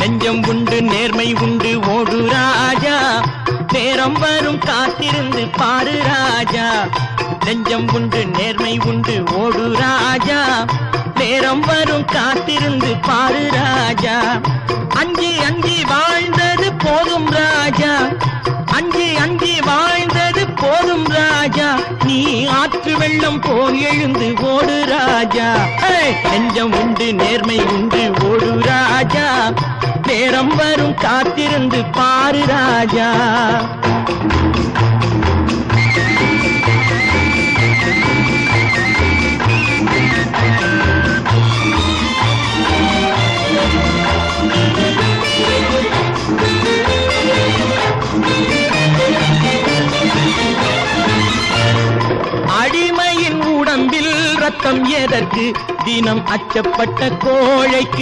நெஞ்சம் உண்டு நேர்மை உண்டு ஓடு ராஜா, நேரம் வரும் காத்திருந்து பாரு ராஜா. நெஞ்சம் உண்டு நேர்மை உண்டு ஓடு ராஜா, நேரம் வரும் காத்திருந்து பாரு ராஜா. அஞ்சி அஞ்சி வாழ்ந்தது போதும் ராஜா, அஞ்சி அஞ்சி வாழ்ந்தது போதும் ராஜா. நீ ஆற்று வெள்ளம் போல் எழுந்து ஓடு ராஜா. நெஞ்சம் உண்டு நேர்மை உண்டு ஓடு ராஜா, நேரம் வரும் காத்திருந்து பாரு ராஜா. அடிமையின் உடம்பில் ரத்தம் எதற்கு, தினம் அச்சப்பட்ட கோழைக்கு